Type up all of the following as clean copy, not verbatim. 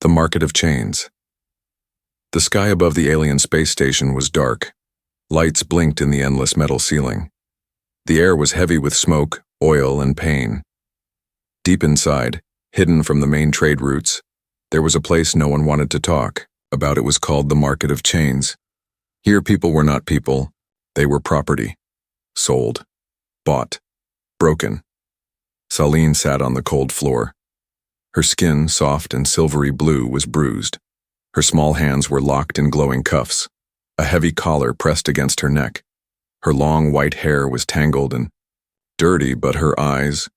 The Market of Chains. The sky above the alien space station was dark. Lights blinked in the endless metal ceiling. The air was heavy with smoke, oil, and pain. Deep inside, hidden from the main trade routes, there was a place no one wanted to talk about. It was called the Market of Chains. Here people were not people, they were property. Sold. Bought. Broken. Saelari sat on the cold floor. Her skin, soft and silvery blue, was bruised. Her small hands were locked in glowing cuffs. A heavy collar pressed against her neck. Her long white hair was tangled and dirty, but her eyes,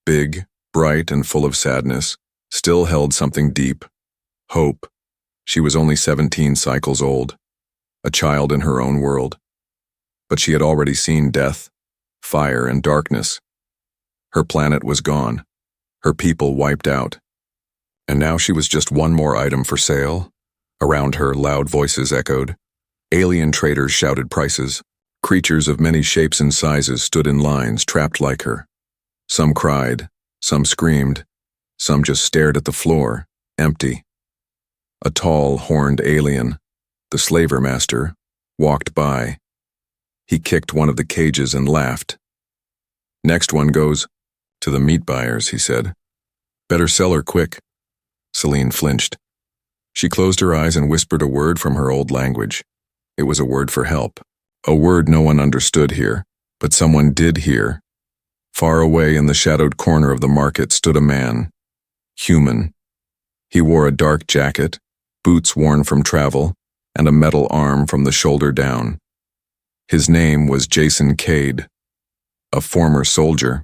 big, bright, and full of sadness, still held something deep. Hope. She was only 17 cycles old, a child in her own world. But she had already seen death, fire, and darkness. Her planet was gone. Her people wiped out. And now she was just one more item for sale. Around her, loud voices echoed. Alien traders shouted prices. Creatures of many shapes and sizes stood in lines, trapped like her. Some cried, some screamed, some just stared at the floor, empty. A tall, horned alien, the slaver master, walked by. He kicked one of the cages and laughed. "Next one goes to the meat buyers," he said. "Better sell her quick." Saelari flinched. She closed her eyes and whispered a word from her old language. It was a word for help. A word no one understood here, but someone did hear. Far away in the shadowed corner of the market stood a man. Human. He wore a dark jacket, boots worn from travel, and a metal arm from the shoulder down. His name was Jason Cade, a former soldier,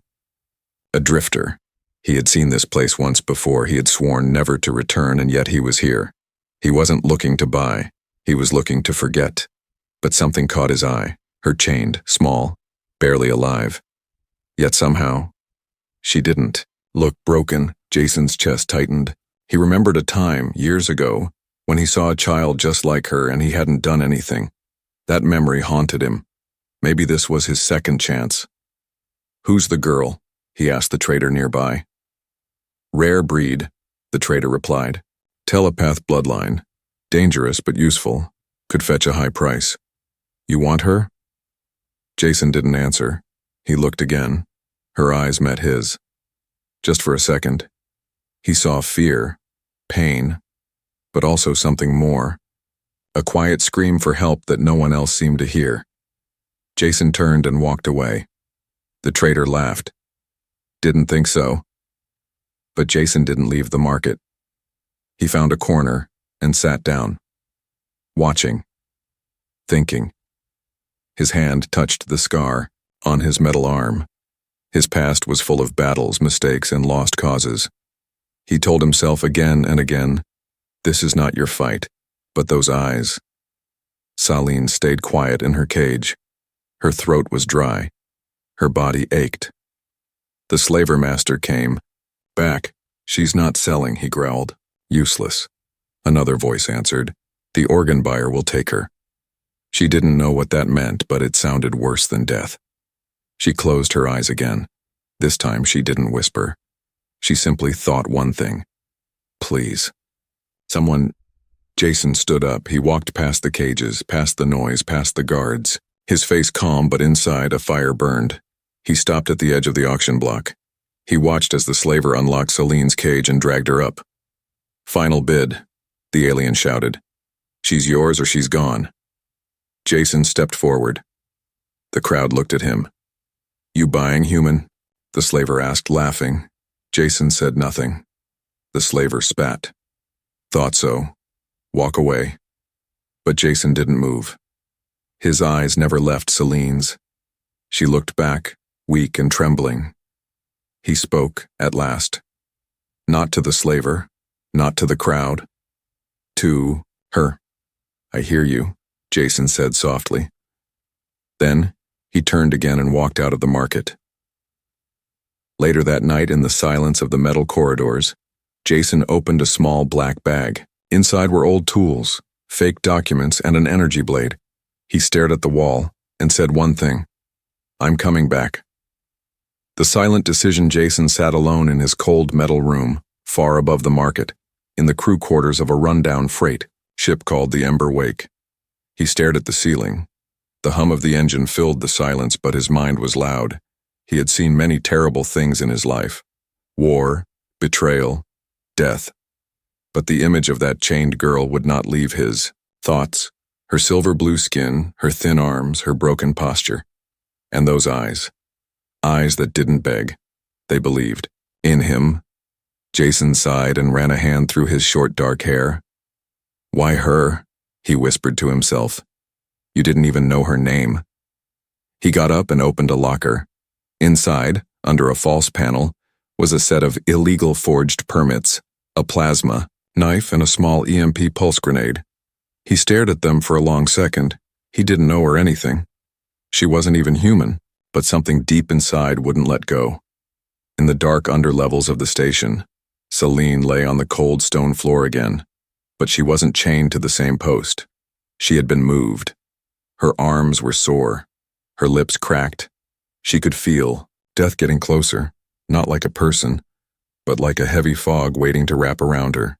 a drifter. He had seen this place once before. He had sworn never to return, and yet he was here. He wasn't looking to buy. He was looking to forget. But something caught his eye. Her chained, small, barely alive. Yet somehow, she didn't look broken. Jason's chest tightened. He remembered a time, years ago, when he saw a child just like her and he hadn't done anything. That memory haunted him. Maybe this was his second chance. "Who's the girl?" he asked the trader nearby. "Rare breed," the trader replied. "Telepath bloodline. Dangerous but useful. Could fetch a high price. You want her?" Jason didn't answer. He looked again. Her eyes met his. Just for a second. He saw fear, pain, but also something more. A quiet scream for help that no one else seemed to hear. Jason turned and walked away. The trader laughed. "Didn't think so." But Jason didn't leave the market. He found a corner and sat down. Watching. Thinking. His hand touched the scar on his metal arm. His past was full of battles, mistakes, and lost causes. He told himself again and again, "This is not your fight." But those eyes. Saelari stayed quiet in her cage. Her throat was dry. Her body ached. The slaver master came. "Back. She's not selling," he growled. "Useless." Another voice answered. "The organ buyer will take her." She didn't know what that meant, but it sounded worse than death. She closed her eyes again. This time she didn't whisper. She simply thought one thing. "Please. Someone." Jason stood up. He walked past the cages, past the noise, past the guards. His face calm, but inside a fire burned. He stopped at the edge of the auction block. He watched as the slaver unlocked Saelari's cage and dragged her up. "Final bid," the alien shouted. "She's yours or she's gone." Jason stepped forward. The crowd looked at him. "You buying, human?" the slaver asked, laughing. Jason said nothing. The slaver spat. "Thought so. Walk away." But Jason didn't move. His eyes never left Saelari's. She looked back, weak and trembling. He spoke, at last. Not to the slaver, not to the crowd. To her. "I hear you," Jason said softly. Then, he turned again and walked out of the market. Later that night, in the silence of the metal corridors, Jason opened a small black bag. Inside were old tools, fake documents, and an energy blade. He stared at the wall and said one thing. "I'm coming back." The silent decision. Jason sat alone in his cold metal room, far above the market. in the crew quarters of a rundown freight ship called the Ember Wake. He stared at the ceiling. The hum of the engine filled the silence, but his mind was loud. He had seen many terrible things in his life. War, betrayal, death. But the image of that chained girl would not leave his thoughts. Her silver blue skin, her thin arms, her broken posture. And those eyes. Eyes that didn't beg. They believed. In him. Jason sighed and ran a hand through his short dark hair. Why her? He whispered to himself. You didn't even know her name. He got up and opened a locker. Inside, under a false panel, was a set of illegal forged permits, a plasma, knife, and a small EMP pulse grenade. He stared at them for a long second. He didn't know her anything. She wasn't even human, but something deep inside wouldn't let go. In the dark underlevels of the station, Celine lay on the cold stone floor again, but she wasn't chained to the same post. She had been moved. Her arms were sore, her lips cracked. She could feel death getting closer, not like a person, but like a heavy fog waiting to wrap around her.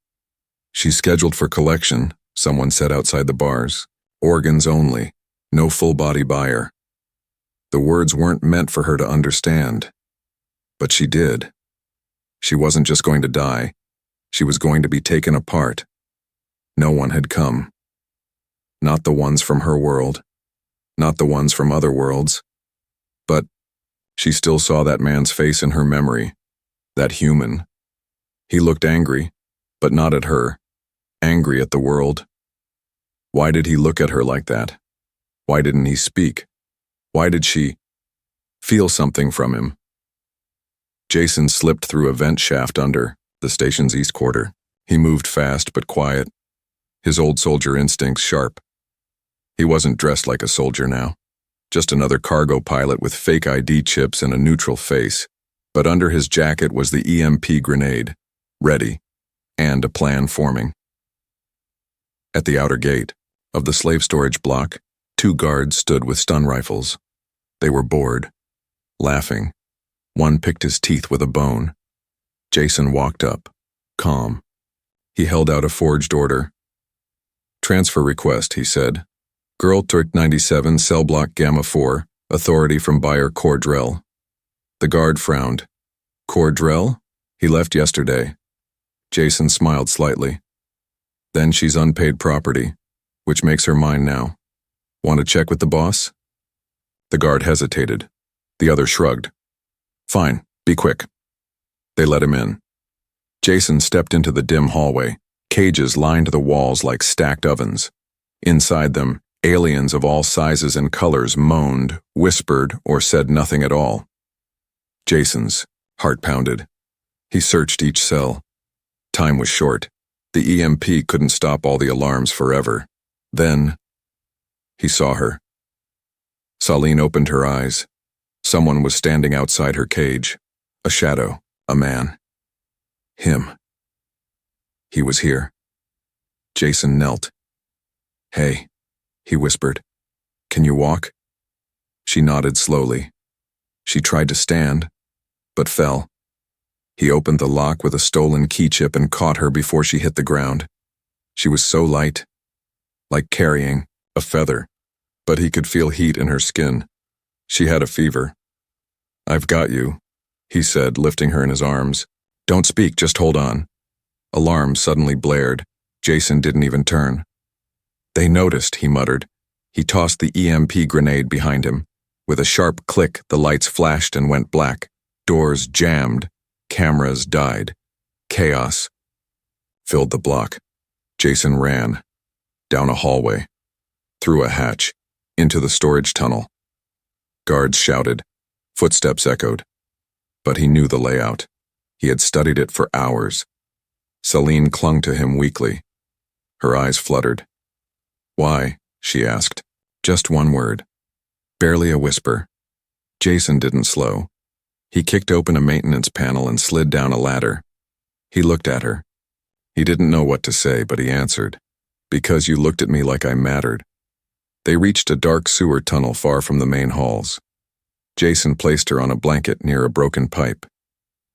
She's scheduled for collection, someone said outside the bars. Organs only, no full-body buyer. The words weren't meant for her to understand, but she did. She wasn't just going to die. She was going to be taken apart. No one had come. Not the ones from her world. Not the ones from other worlds. But she still saw that man's face in her memory. That human. He looked angry, but not at her. Angry at the world. Why did he look at her like that? Why didn't he speak? Why did she feel something from him? Jason slipped through a vent shaft under the station's east quarter. He moved fast but quiet, his old soldier instincts sharp. He wasn't dressed like a soldier now, just another cargo pilot with fake ID chips and a neutral face, but under his jacket was the EMP grenade, ready, and a plan forming. At the outer gate of the slave storage block, 2 guards stood with stun rifles. They were bored, laughing. One picked his teeth with a bone. Jason walked up, calm. He held out a forged order. Transfer request, he said. Girl Turk 97, cell block Gamma 4, authority from buyer Cordrell. The guard frowned. Cordrell? He left yesterday. Jason smiled slightly. Then she's unpaid property, which makes her mine now. Want to check with the boss? The guard hesitated. The other shrugged. Fine, be quick. They let him in. Jason stepped into the dim hallway. Cages lined the walls like stacked ovens. Inside them, aliens of all sizes and colors moaned, whispered, or said nothing at all. Jason's heart pounded. He searched each cell. Time was short. The EMP couldn't stop all the alarms forever. Then, he saw her. Celine opened her eyes. Someone was standing outside her cage. A shadow, a man. Him. He was here. Jason knelt. Hey, he whispered. Can you walk? She nodded slowly. She tried to stand, but fell. He opened the lock with a stolen key chip and caught her before she hit the ground. She was so light, like carrying a feather, but he could feel heat in her skin. She had a fever. I've got you, he said, lifting her in his arms. Don't speak, just hold on. Alarm suddenly blared. Jason didn't even turn. They noticed, he muttered. He tossed the EMP grenade behind him. With a sharp click, the lights flashed and went black. Doors jammed. Cameras died. Chaos filled the block. Jason ran. Down a hallway. Through a hatch. Into the storage tunnel. Guards shouted. Footsteps echoed. But he knew the layout. He had studied it for hours. Celine clung to him weakly. Her eyes fluttered. Why? She asked. Just one word. Barely a whisper. Jason didn't slow. He kicked open a maintenance panel and slid down a ladder. He looked at her. He didn't know what to say, but he answered. Because you looked at me like I mattered. They reached a dark sewer tunnel far from the main halls. Jason placed her on a blanket near a broken pipe.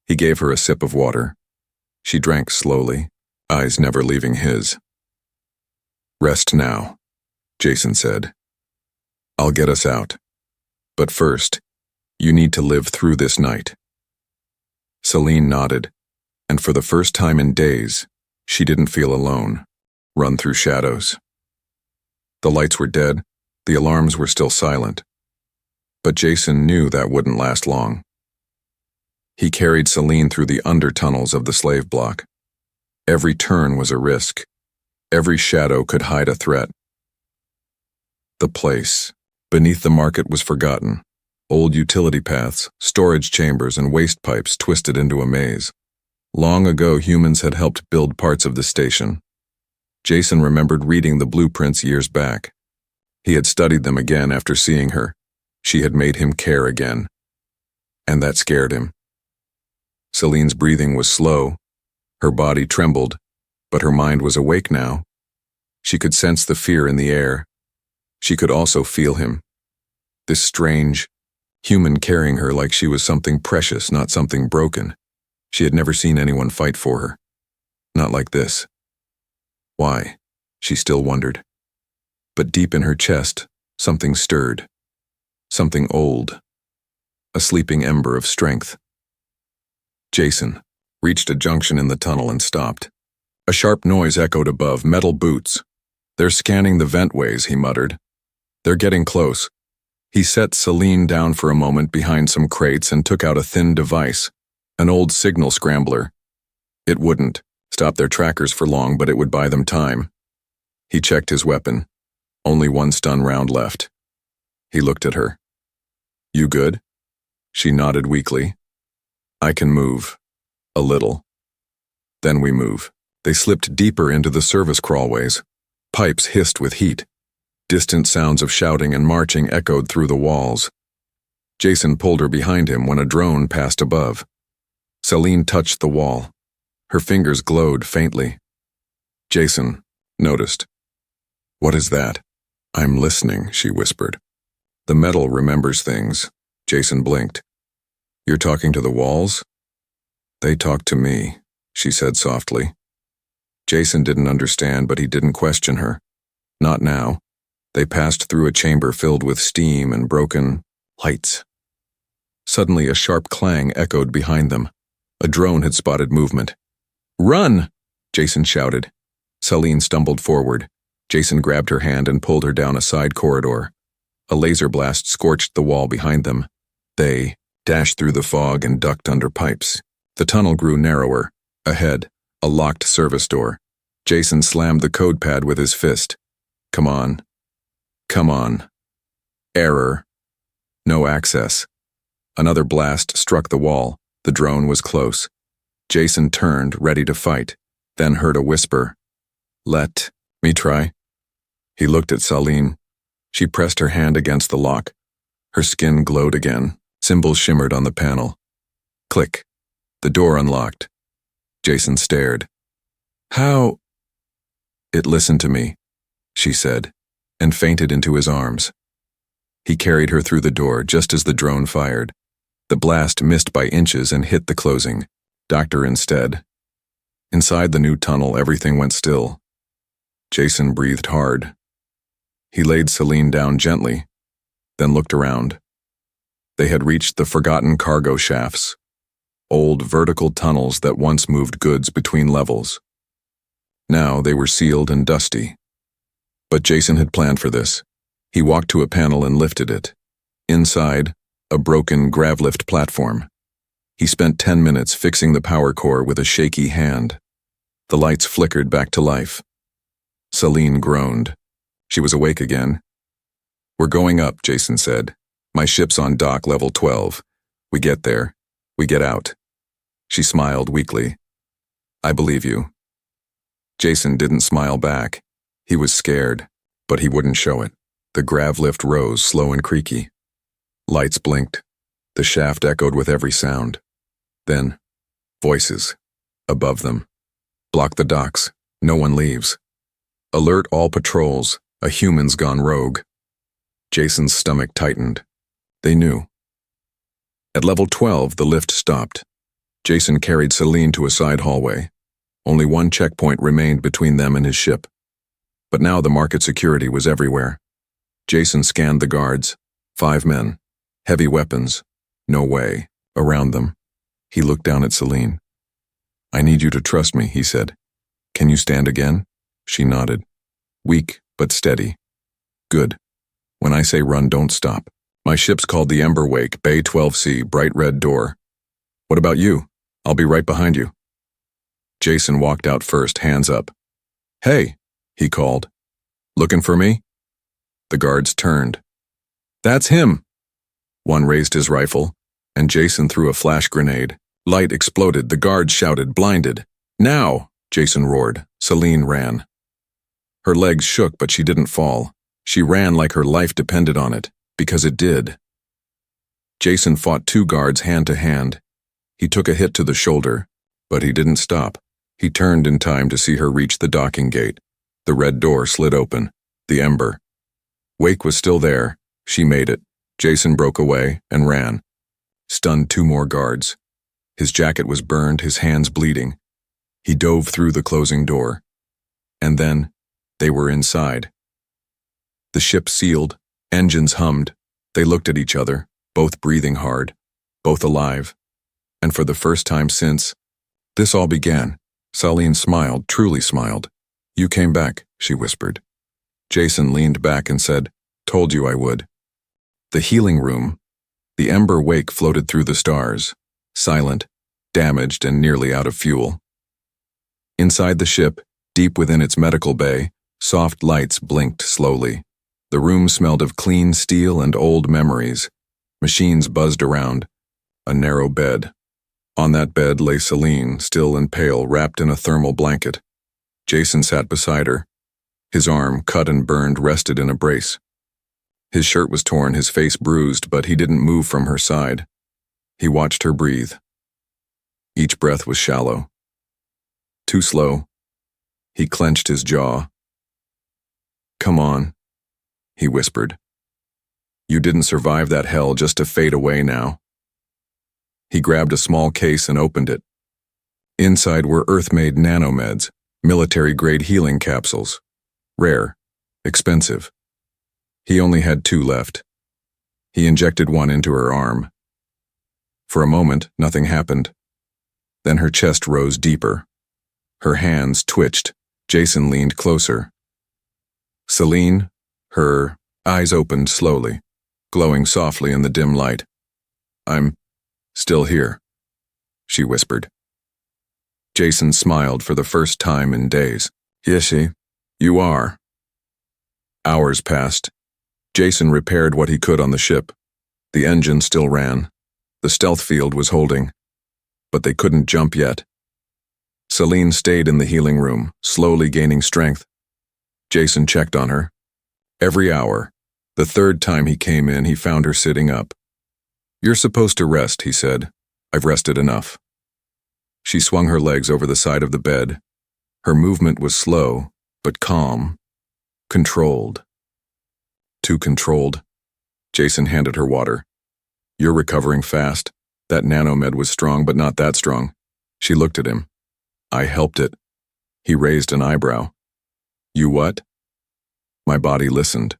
He gave her a sip of water. She drank slowly, eyes never leaving his. "Rest now," Jason said. "I'll get us out. But first, you need to live through this night." Celine nodded, and for the first time in days, she didn't feel alone, run through shadows. The lights were dead, the alarms were still silent. But Jason knew that wouldn't last long. He carried Celine through the under-tunnels of the slave block. Every turn was a risk. Every shadow could hide a threat. The place, beneath the market, was forgotten. Old utility paths, storage chambers, and waste pipes twisted into a maze. Long ago, humans had helped build parts of the station. Jason remembered reading the blueprints years back. He had studied them again after seeing her. She had made him care again. And that scared him. Celine's breathing was slow. Her body trembled, but her mind was awake now. She could sense the fear in the air. She could also feel him. This strange human carrying her like she was something precious, not something broken. She had never seen anyone fight for her. Not like this. Why? She still wondered. But deep in her chest, something stirred. Something old. A sleeping ember of strength. Jason reached a junction in the tunnel and stopped. A sharp noise echoed above, metal boots. "They're scanning the ventways," he muttered. "They're getting close." He set Celine down for a moment behind some crates and took out a thin device, an old signal scrambler. It wouldn't stop their trackers for long, but it would buy them time. He checked his weapon. Only one stun round left. He looked at her. "You good?" She nodded weakly. "I can move. A little." Then we move. They slipped deeper into the service crawlways. Pipes hissed with heat. Distant sounds of shouting and marching echoed through the walls. Jason pulled her behind him when a drone passed above. Celine touched the wall. Her fingers glowed faintly. Jason noticed. "What is that?" "I'm listening," she whispered. "The metal remembers things." Jason blinked. "You're talking to the walls?" "They talk to me," she said softly. Jason didn't understand, but he didn't question her. Not now. They passed through a chamber filled with steam and broken lights. Suddenly a sharp clang echoed behind them. A drone had spotted movement. "Run!" Jason shouted. Celine stumbled forward. Jason grabbed her hand and pulled her down a side corridor. A laser blast scorched the wall behind them. They dashed through the fog and ducked under pipes. The tunnel grew narrower. Ahead, a locked service door. Jason slammed the code pad with his fist. "Come on. Come on." Error. No access. Another blast struck the wall. The drone was close. Jason turned, ready to fight, then heard a whisper. "Let me try." He looked at Celine. She pressed her hand against the lock. Her skin glowed again. Symbols shimmered on the panel. Click. The door unlocked. Jason stared. "How?" "It listened to me," she said, and fainted into his arms. He carried her through the door just as the drone fired. The blast missed by inches and hit the closing. Doctor instead. Inside the new tunnel, everything went still. Jason breathed hard. He laid Celine down gently, then looked around. They had reached the forgotten cargo shafts, old vertical tunnels that once moved goods between levels. Now they were sealed and dusty. But Jason had planned for this. He walked to a panel and lifted it. Inside, a broken gravlift platform. He spent 10 minutes fixing the power core with a shaky hand. The lights flickered back to life. Celine groaned. She was awake again. "We're going up," Jason said. "My ship's on dock level 12. We get there. We get out." She smiled weakly. "I believe you." Jason didn't smile back. He was scared, but he wouldn't show it. The gravlift rose, slow and creaky. Lights blinked. The shaft echoed with every sound. Then, voices. Above them. "Block the docks. No one leaves. Alert all patrols. A human's gone rogue." Jason's stomach tightened. They knew. At level 12, the lift stopped. Jason carried Celine to a side hallway. Only one checkpoint remained between them and his ship. But now the market security was everywhere. Jason scanned the guards. 5 men. Heavy weapons. No way. Around them. He looked down at Celine. "I need you to trust me," he said. "Can you stand again?" She nodded. "Weak, but steady." "Good. When I say run, don't stop. My ship's called the Ember Wake, Bay 12C, bright red door. What about you? I'll be right behind you." Jason walked out first, hands up. "Hey," he called. "Looking for me?" The guards turned. "That's him!" One raised his rifle, and Jason threw a flash grenade. Light exploded. The guards shouted, "Blinded!" "Now!" Jason roared. Celine ran. Her legs shook, but she didn't fall. She ran like her life depended on it, because it did. Jason fought 2 guards hand to hand. He took a hit to the shoulder, but he didn't stop. He turned in time to see her reach the docking gate. The red door slid open. The Ember. Wake was still there. She made it. Jason broke away and ran. Stunned 2 more guards. His jacket was burned, his hands bleeding. He dove through the closing door. And then, they were inside. The ship sealed, engines hummed. They looked at each other, both breathing hard, both alive. And for the first time since, this all began. Celine smiled, truly smiled. "You came back," she whispered. Jason leaned back and said, "Told you I would." The healing room. The Ember Wake floated through the stars, silent, damaged, and nearly out of fuel. Inside the ship, deep within its medical bay, soft lights blinked slowly. The room smelled of clean steel and old memories. Machines buzzed around. A narrow bed. On that bed lay Celine, still and pale, wrapped in a thermal blanket. Jason sat beside her. His arm, cut and burned, rested in a brace. His shirt was torn, his face bruised, but he didn't move from her side. He watched her breathe. Each breath was shallow. Too slow. He clenched his jaw. "Come on," he whispered. "You didn't survive that hell just to fade away now." He grabbed a small case and opened it. Inside were Earth-made nanomeds, military-grade healing capsules. Rare. Expensive. He only had 2 left. He injected one into her arm. For a moment, nothing happened. Then her chest rose deeper. Her hands twitched. Jason leaned closer. Celine, her eyes opened slowly, glowing softly in the dim light. "I'm still here," she whispered. Jason smiled for the first time in days. "Yes, you are." Hours passed. Jason repaired what he could on the ship. The engine still ran. The stealth field was holding. But they couldn't jump yet. Celine stayed in the healing room, slowly gaining strength. Jason checked on her. Every hour. The 3rd time he came in, he found her sitting up. "You're supposed to rest," he said. "I've rested enough." She swung her legs over the side of the bed. Her movement was slow, but calm. Controlled. Too controlled. Jason handed her water. "You're recovering fast. That nanomed was strong, but not that strong." She looked at him. "I helped it." He raised an eyebrow. "You what?" My body listened.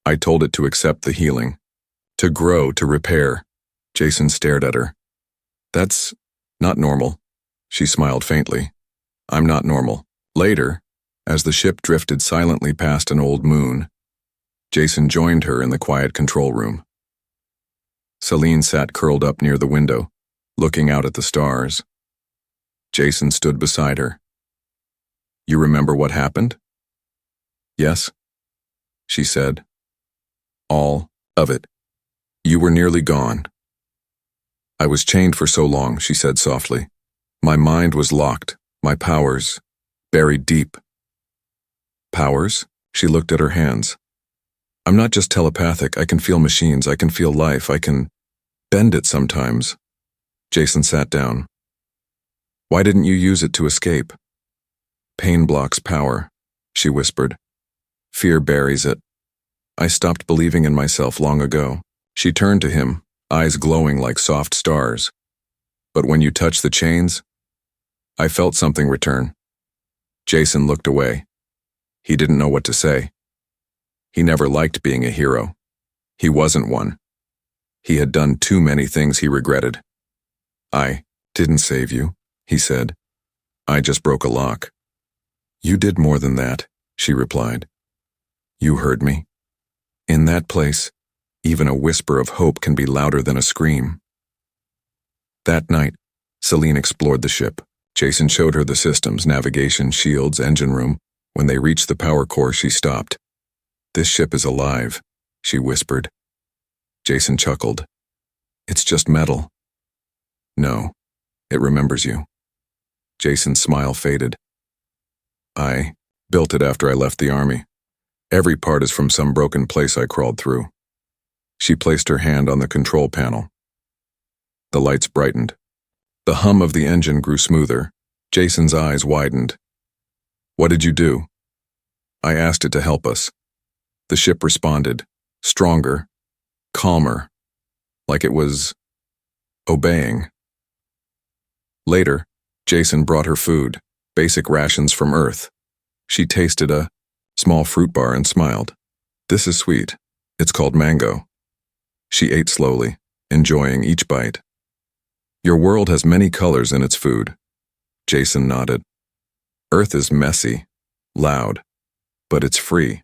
I told it to accept the healing. To grow, to repair. Jason stared at her. "That's not normal." She smiled faintly. "I'm not normal." Later, as the ship drifted silently past an old moon, Jason joined her in the quiet control room. Celine sat curled up near the window, looking out at the stars. Jason stood beside her. "You remember what happened?" "Yes," she said. "All of it. You were nearly gone." "I was chained for so long," she said softly. "My mind was locked, my powers buried deep." "Powers?" She looked at her hands. "I'm not just telepathic. I can feel machines. I can feel life. I can bend it sometimes." Jason sat down. "Why didn't you use it to escape?" "Pain blocks power," she whispered. "Fear buries it. I stopped believing in myself long ago." She turned to him, eyes glowing like soft stars. "But when you touched the chains, I felt something return. Jason looked away. He didn't know what to say. He never liked being a hero. He wasn't one. He had done too many things he regretted. "I didn't save you," he said. "I just broke a lock." "You did more than that," she replied. "You heard me. In that place, even a whisper of hope can be louder than a scream." That night, Celine explored the ship. Jason showed her the systems, navigation, shields, engine room. When they reached the power core, she stopped. "This ship is alive," she whispered. Jason chuckled. "It's just metal." "No, it remembers you." Jason's smile faded. "I built it after I left the army. Every part is from some broken place I crawled through." She placed her hand on the control panel. The lights brightened. The hum of the engine grew smoother. Jason's eyes widened. "What did you do?" "I asked it to help us." The ship responded, stronger, calmer, like it was obeying. Later, Jason brought her food, basic rations from Earth. She tasted a small fruit bar and smiled. "This is sweet. It's called mango." She ate slowly, enjoying each bite. "Your world has many colors in its food." Jason nodded. "Earth is messy, loud, but it's free."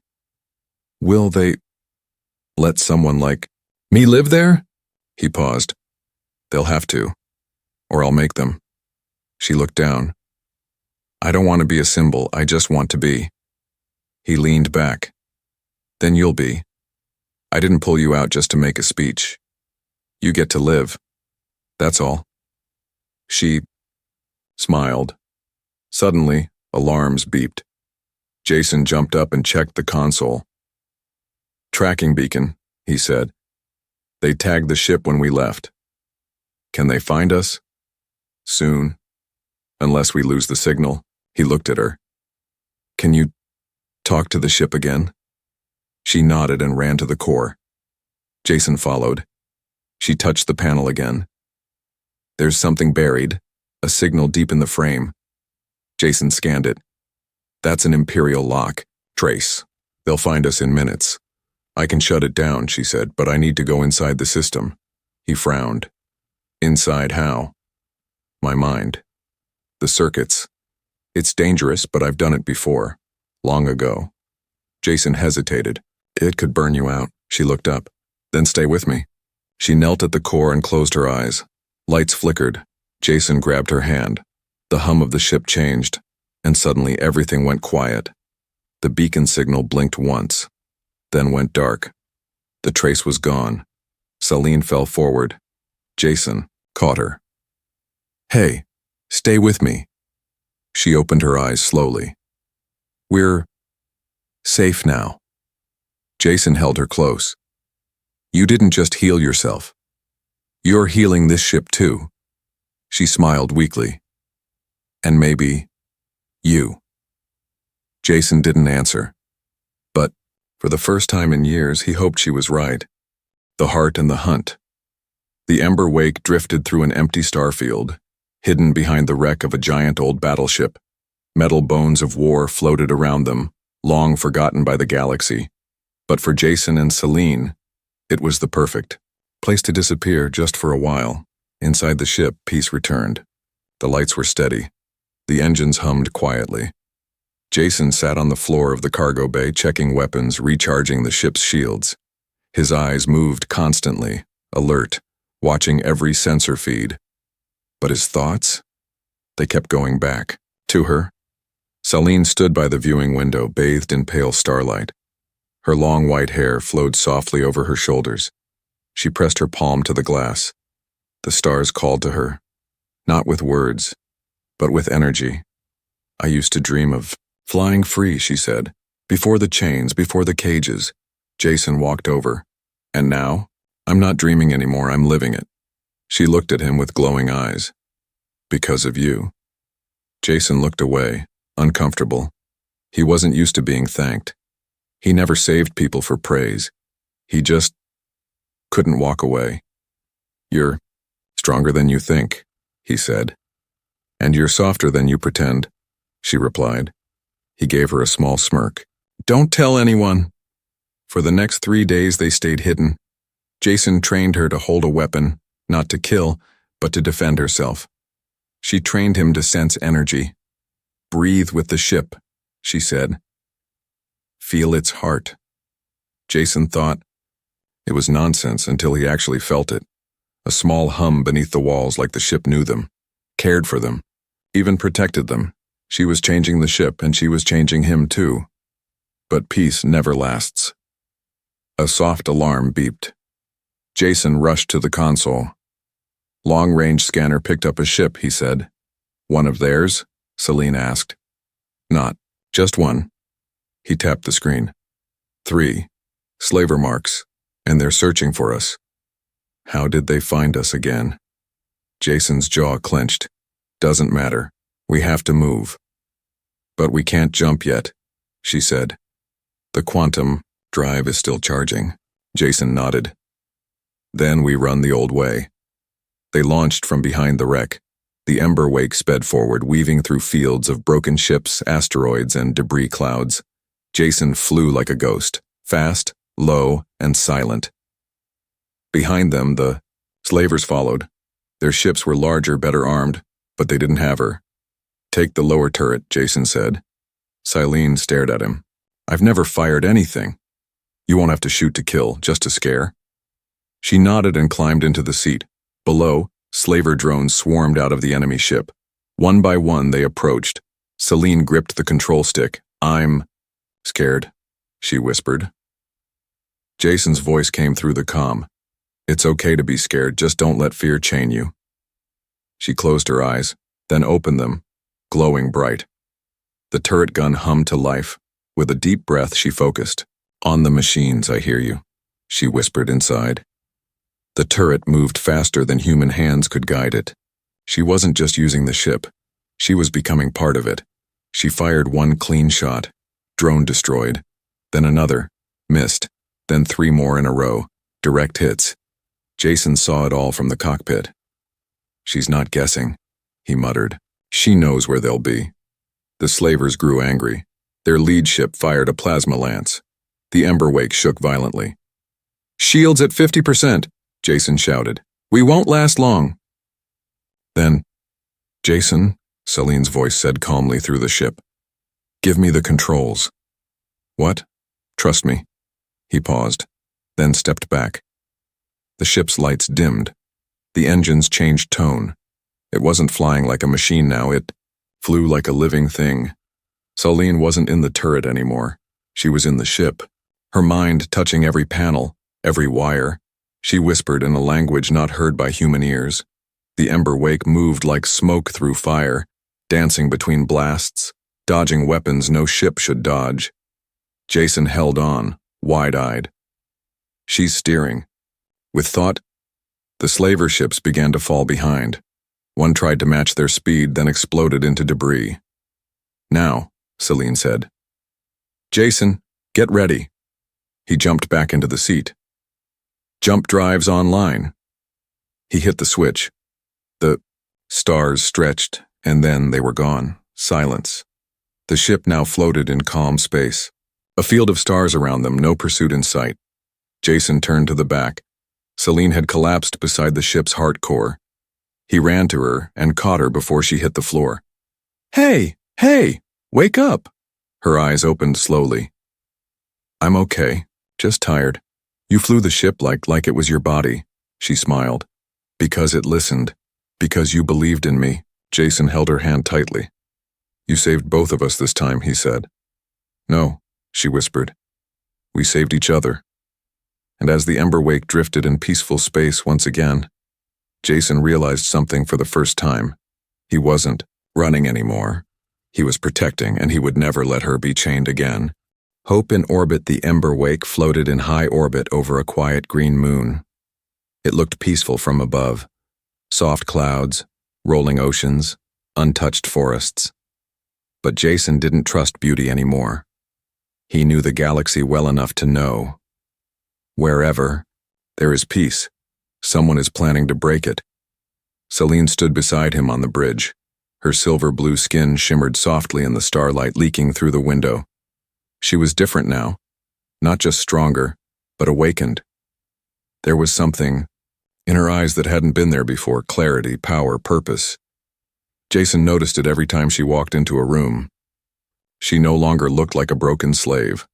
"Will they let someone like me live there?" He paused. "They'll have to, or I'll make them." She looked down. "I don't want to be a symbol, I just want to be." He leaned back. "Then you'll be. I didn't pull you out just to make a speech. You get to live. That's all." She smiled. Suddenly, alarms beeped. Jason jumped up and checked the console. "Tracking beacon," he said. "They tagged the ship when we left. Can they find us?" "Soon. Unless we lose the signal." He looked at her. "Can you talk to the ship again?" She nodded and ran to the core. Jason followed. She touched the panel again. "There's something buried, a signal deep in the frame." Jason scanned it. "That's an Imperial lock. Trace. They'll find us in minutes." "I can shut it down," she said, "but I need to go inside the system." He frowned. "Inside how?" "My mind. The circuits. It's dangerous, but I've done it before. Long ago." Jason hesitated. "It could burn you out." She looked up. "Then stay with me." She knelt at the core and closed her eyes. Lights flickered. Jason grabbed her hand. The hum of the ship changed, and suddenly everything went quiet. The beacon signal blinked once, then went dark. The trace was gone. Celine fell forward. Jason caught her. "Hey, stay with me." She opened her eyes slowly. "We're safe now." Jason held her close. "You didn't just heal yourself. You're healing this ship too." She smiled weakly. "And maybe you." Jason didn't answer. But, for the first time in years, he hoped she was right. The heart and the hunt. The Ember Wake drifted through an empty starfield, hidden behind the wreck of a giant old battleship. Metal bones of war floated around them, long forgotten by the galaxy. But for Jason and Celine, it was the perfect place to disappear just for a while. Inside the ship, peace returned. The lights were steady. The engines hummed quietly. Jason sat on the floor of the cargo bay, checking weapons, recharging the ship's shields. His eyes moved constantly, alert, watching every sensor feed. But his thoughts? They kept going back. To her. Celine stood by the viewing window, bathed in pale starlight. Her long white hair flowed softly over her shoulders. She pressed her palm to the glass. The stars called to her, not with words, but with energy. "I used to dream of flying free," she said. "Before the chains, before the cages." Jason walked over. "And now? I'm not dreaming anymore, I'm living it." She looked at him with glowing eyes. "Because of you." Jason looked away, uncomfortable. He wasn't used to being thanked. He never saved people for praise. He just couldn't walk away. "You're stronger than you think," he said. "And you're softer than you pretend," she replied. He gave her a small smirk. Don't tell anyone. For the next 3 days they stayed hidden. Jason trained her to hold a weapon, not to kill, but to defend herself. She trained him to sense energy. Breathe with the ship, she said. Feel its heart. Jason thought. It was nonsense until he actually felt it. A small hum beneath the walls like the ship knew them, cared for them, even protected them. She was changing the ship and she was changing him too. But peace never lasts. A soft alarm beeped. Jason rushed to the console. Long-range scanner picked up a ship, he said. One of theirs? Celine asked. Not, just one. He tapped the screen. 3. Slaver marks, and they're searching for us. How did they find us again? Jason's jaw clenched. Doesn't matter. We have to move. But we can't jump yet, she said. The quantum drive is still charging. Jason nodded. Then we run the old way. They launched from behind the wreck. The ember wake sped forward, weaving through fields of broken ships, asteroids, and debris clouds. Jason flew like a ghost, fast, low, and silent. Behind them, the slavers followed. Their ships were larger, better armed, but they didn't have her. Take the lower turret, Jason said. Saelari stared at him. I've never fired anything. You won't have to shoot to kill, just to scare. She nodded and climbed into the seat. Below, slaver drones swarmed out of the enemy ship. One by one, they approached. Saelari gripped the control stick. I'm scared, she whispered. Jason's voice came through the comm. It's okay to be scared, just don't let fear chain you. She closed her eyes, then opened them, glowing bright. The turret gun hummed to life. With a deep breath, she focused. On the machines, I hear you, she whispered inside. The turret moved faster than human hands could guide it. She wasn't just using the ship. She was becoming part of it. She fired one clean shot. Drone destroyed. Then another. Missed. Then 3 more in a row. Direct hits. Jason saw it all from the cockpit. She's not guessing, he muttered. She knows where they'll be. The slavers grew angry. Their lead ship fired a plasma lance. The ember wake shook violently. Shields at 50%, Jason shouted. We won't last long. Then, Jason, Celine's voice said calmly through the ship. Give me the controls. What? Trust me. He paused, then stepped back. The ship's lights dimmed. The engines changed tone. It wasn't flying like a machine now, it flew like a living thing. Saelari wasn't in the turret anymore. She was in the ship, her mind touching every panel, every wire. She whispered in a language not heard by human ears. The ember wake moved like smoke through fire, dancing between blasts, dodging weapons no ship should dodge. Jason held on, wide-eyed. She's steering. With thought, the slaver ships began to fall behind. One tried to match their speed, then exploded into debris. Now, Celine said. Jason, get ready. He jumped back into the seat. Jump drives online. He hit the switch. The stars stretched, and then they were gone. Silence. The ship now floated in calm space. A field of stars around them, no pursuit in sight. Jason turned to the back. Celine had collapsed beside the ship's heart core. He ran to her and caught her before she hit the floor. Hey, wake up! Her eyes opened slowly. I'm okay, just tired. You flew the ship like it was your body, she smiled. Because it listened. Because you believed in me. Jason held her hand tightly. You saved both of us this time, he said. No, she whispered. We saved each other. And as the ember wake drifted in peaceful space once again, Jason realized something for the first time. He wasn't running anymore. He was protecting, and he would never let her be chained again. Hope in orbit, the ember wake floated in high orbit over a quiet green moon. It looked peaceful from above. Soft clouds, rolling oceans, untouched forests. But Jason didn't trust beauty anymore. He knew the galaxy well enough to know. Wherever there is peace, someone is planning to break it. Celine stood beside him on the bridge. Her silver-blue skin shimmered softly in the starlight leaking through the window. She was different now, not just stronger, but awakened. There was something in her eyes that hadn't been there before: clarity, power, purpose. Jason noticed it every time she walked into a room. She no longer looked like a broken slave.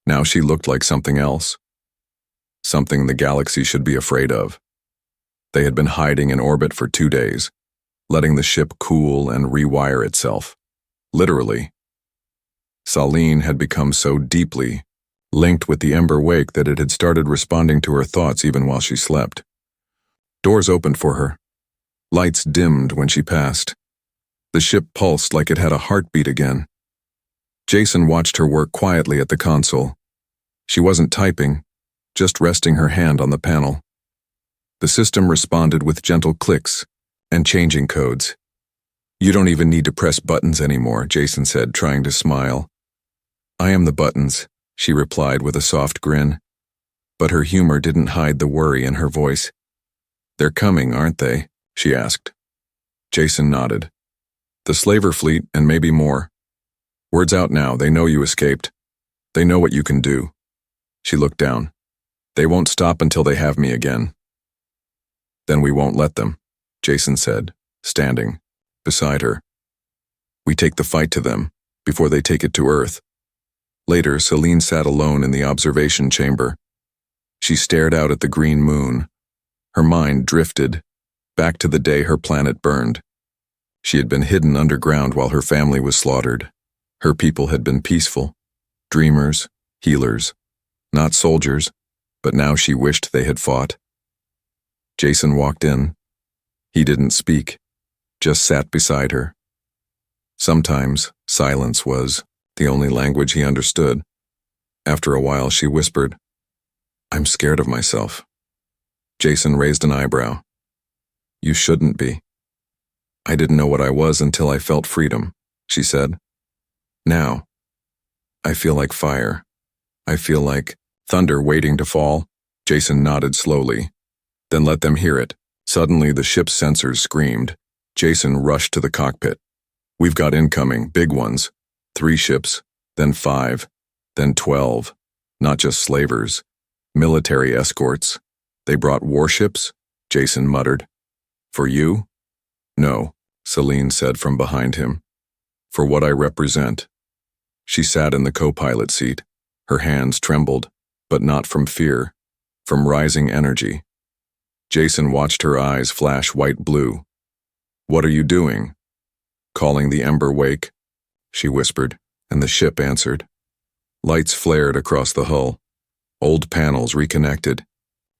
Now she looked like something else. Something the galaxy should be afraid of. They had been hiding in orbit for 2 days, letting the ship cool and rewire itself. Literally. Saelari had become so deeply linked with the Ember Wake that it had started responding to her thoughts even while she slept. Doors opened for her. Lights dimmed when she passed. The ship pulsed like it had a heartbeat again. Jason watched her work quietly at the console. She wasn't typing, just resting her hand on the panel. The system responded with gentle clicks and changing codes. "You don't even need to press buttons anymore," Jason said, trying to smile. "I am the buttons," she replied with a soft grin. But her humor didn't hide the worry in her voice. "They're coming, aren't they?" she asked. Jason nodded. "The slaver fleet, and maybe more. Word's out now, they know you escaped. They know what you can do." She looked down. "They won't stop until they have me again." "Then we won't let them," Jason said, standing beside her. "We take the fight to them, before they take it to Earth." Later, Saelari sat alone in the observation chamber. She stared out at the green moon. Her mind drifted back to the day her planet burned. She had been hidden underground while her family was slaughtered. Her people had been peaceful, dreamers, healers, not soldiers, but now she wished they had fought. Jason walked in. He didn't speak, just sat beside her. Sometimes silence was the only language he understood. After a while, she whispered, "I'm scared of myself." Jason raised an eyebrow. "You shouldn't be." "I didn't know what I was until I felt freedom," she said. "Now, I feel like fire. I feel like thunder waiting to fall." Jason nodded slowly. "Then let them hear it." Suddenly, the ship's sensors screamed. Jason rushed to the cockpit. "We've got incoming, big ones. 3 ships, then 5, then 12. Not just slavers. Military escorts. They brought warships?" Jason muttered. "For you?" "No," Saelari said from behind him. "For what I represent." She sat in the co-pilot seat. Her hands trembled, but not from fear, from rising energy. Jason watched her eyes flash white-blue. "What are you doing?" "Calling the Ember Wake," she whispered, and the ship answered. Lights flared across the hull. Old panels reconnected.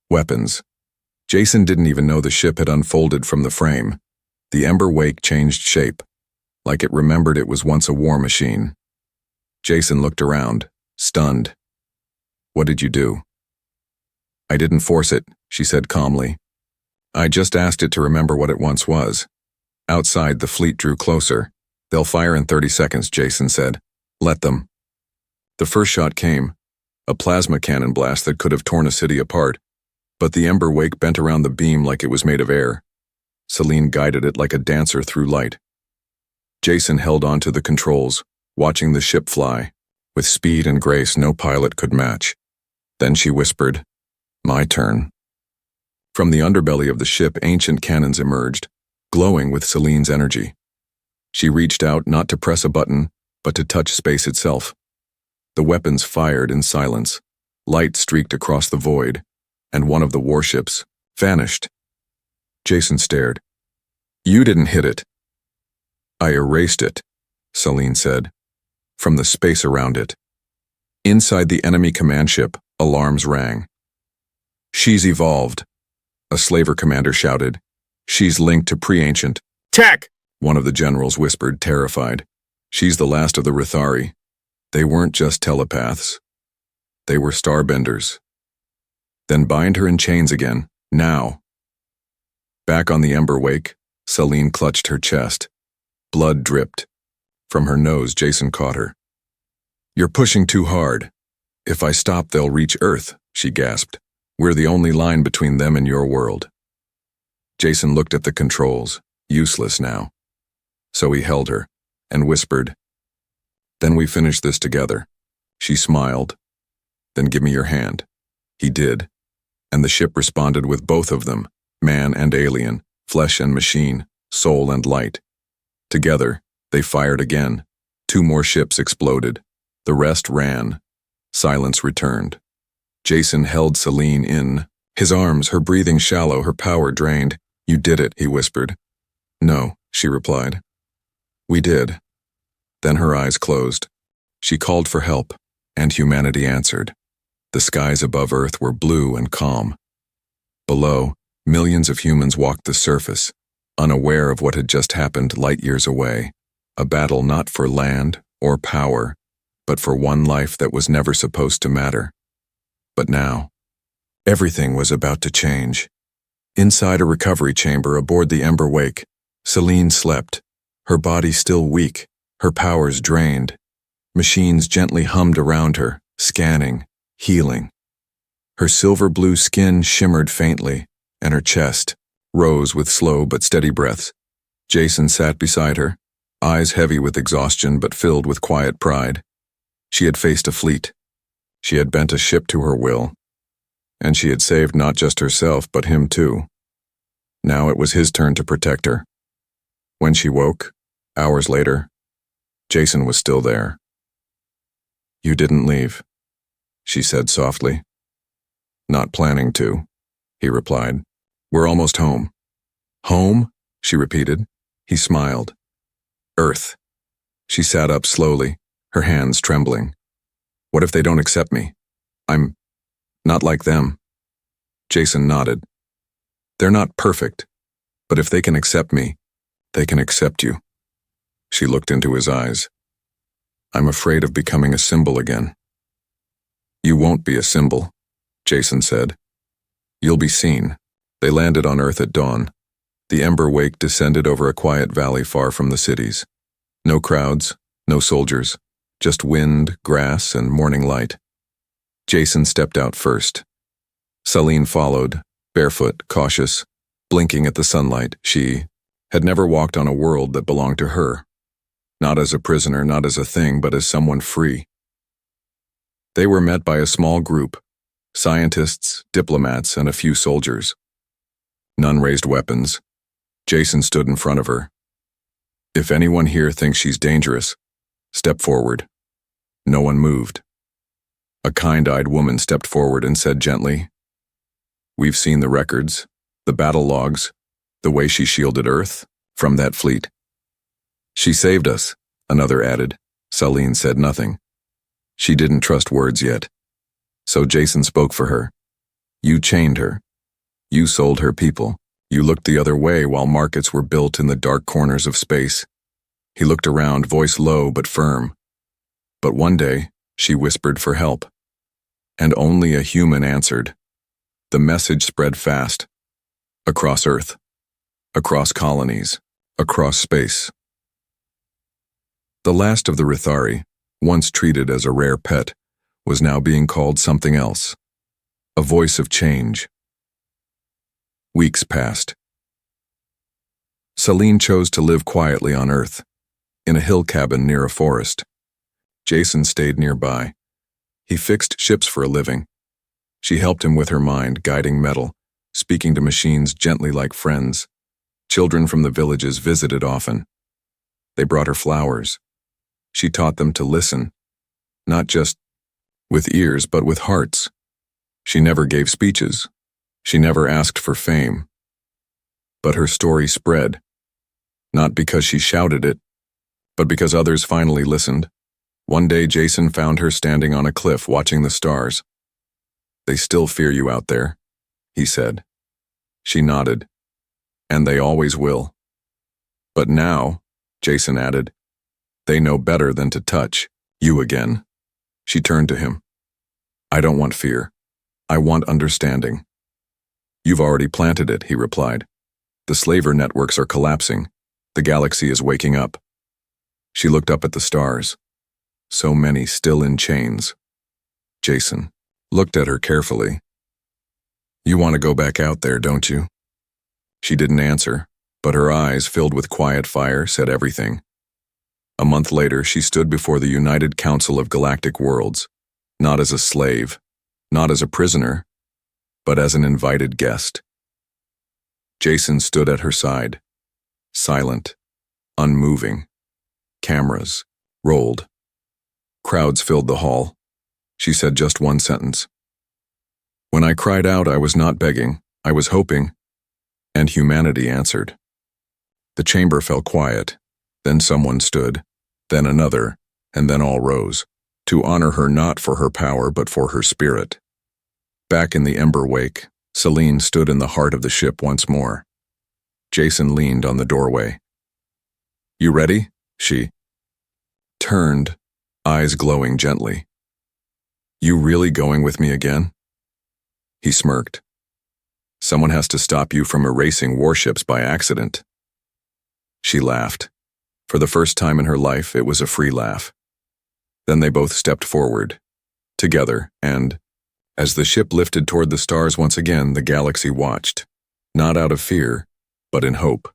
Weapons. Jason didn't even know the ship had unfolded from the frame. The Ember Wake changed shape, like it remembered it was once a war machine. Jason looked around, stunned. "What did you do?" "I didn't force it," she said calmly. "I just asked it to remember what it once was." Outside, the fleet drew closer. "They'll fire in 30 seconds, Jason said. "Let them." The first shot came, a plasma cannon blast that could have torn a city apart, but the Ember Wake bent around the beam like it was made of air. Saelari guided it like a dancer through light. Jason held on to the controls, watching the ship fly, with speed and grace no pilot could match. Then she whispered, "My turn." From the underbelly of the ship, ancient cannons emerged, glowing with Saelari's energy. She reached out not to press a button, but to touch space itself. The weapons fired in silence. Light streaked across the void, and one of the warships vanished. Jason stared. "You didn't hit it." "I erased it," Saelari said, "from the space around it." Inside the enemy command ship, alarms rang. "She's evolved," a slaver commander shouted. "She's linked to pre-ancient." "Tech!" one of the generals whispered, terrified. "She's the last of the Rithari. They weren't just telepaths. They were starbenders." "Then bind her in chains again, now." Back on the Ember Wake, Saelari clutched her chest. Blood dripped. From her nose, Jason caught her. "You're pushing too hard. If I stop, they'll reach Earth," she gasped. "We're the only line between them and your world." Jason looked at the controls, useless now. So he held her and whispered, "Then we finish this together." She smiled. "Then give me your hand." He did, and the ship responded with both of them, man and alien, flesh and machine, soul and light. Together, they fired again. 2 more ships exploded. The rest ran. Silence returned. Jason held Celine in. His arms, her breathing shallow, her power drained. "You did it," he whispered. "No," she replied. "We did." Then her eyes closed. She called for help, and humanity answered. The skies above Earth were blue and calm. Below, millions of humans walked the surface, unaware of what had just happened light years away. A battle not for land or power, but for one life that was never supposed to matter. But now, everything was about to change. Inside a recovery chamber aboard the Ember Wake, Celine slept, her body still weak, her powers drained. Machines gently hummed around her, scanning, healing. Her silver-blue skin shimmered faintly, and her chest rose with slow but steady breaths. Jason sat beside her, eyes heavy with exhaustion but filled with quiet pride. She had faced a fleet. She had bent a ship to her will. And she had saved not just herself but him too. Now it was his turn to protect her. When she woke, hours later, Jason was still there. "You didn't leave," she said softly. "Not planning to," he replied. "We're almost home." "Home?" she repeated. He smiled. "Earth." She sat up slowly, her hands trembling. "What if they don't accept me? I'm not like them." Jason nodded. "They're not perfect, but if they can accept me, they can accept you." She looked into his eyes. "I'm afraid of becoming a symbol again." "You won't be a symbol," Jason said. "You'll be seen." They landed on Earth at dawn. The Ember Wake descended over a quiet valley far from the cities. No crowds, no soldiers, just wind, grass, and morning light. Jason stepped out first. Celine followed, barefoot, cautious, blinking at the sunlight. She had never walked on a world that belonged to her. Not as a prisoner, not as a thing, but as someone free. They were met by a small group, scientists, diplomats, and a few soldiers. None raised weapons. Jason stood in front of her. "If anyone here thinks she's dangerous, step forward." No one moved. A kind-eyed woman stepped forward and said gently, "We've seen the records, the battle logs, the way she shielded Earth from that fleet." "She saved us," another added. Celine said nothing. She didn't trust words yet. So Jason spoke for her. "You chained her. You sold her people. You looked the other way while markets were built in the dark corners of space." He looked around, voice low but firm. "But one day, she whispered for help. And only a human answered. The message spread fast. Across Earth. Across colonies. Across space." The last of the Rithari, once treated as a rare pet, was now being called something else. A voice of change. Weeks passed. Celine chose to live quietly on Earth, in a hill cabin near a forest. Jason stayed nearby. He fixed ships for a living. She helped him with her mind, guiding metal, speaking to machines gently like friends. Children from the villages visited often. They brought her flowers. She taught them to listen, not just with ears but with hearts. She never gave speeches. She never asked for fame. But her story spread, not because she shouted it, but because others finally listened. One day Jason found her standing on a cliff watching the stars. "They still fear you out there," he said. She nodded. "And they always will." "But now," Jason added, "they know better than to touch you again." She turned to him. "I don't want fear. I want understanding." "You've already planted it," he replied. "The slaver networks are collapsing. The galaxy is waking up." She looked up at the stars. So many still in chains. Jason looked at her carefully. "You want to go back out there, don't you?" She didn't answer. but her eyes, filled with quiet fire, said everything. A month later, she stood before the United Council of Galactic Worlds, not as a slave, not as a prisoner, but as an invited guest. Jason stood at her side, silent, unmoving. Cameras rolled. Crowds filled the hall. She said just one sentence. When I cried out, I was not begging, I was hoping, and humanity answered. The chamber fell quiet. Then someone stood, then another, and then all rose, to honor her not for her power but for her spirit. Back in the ember wake, Celine stood in the heart of the ship once more. Jason leaned on the doorway. You ready? She turned, eyes glowing gently. You really going with me again? He smirked. Someone has to stop you from erasing warships by accident. She laughed. For the first time in her life, it was a free laugh. Then they both stepped forward, together, and, as the ship lifted toward the stars once again, the galaxy watched, not out of fear, but in hope.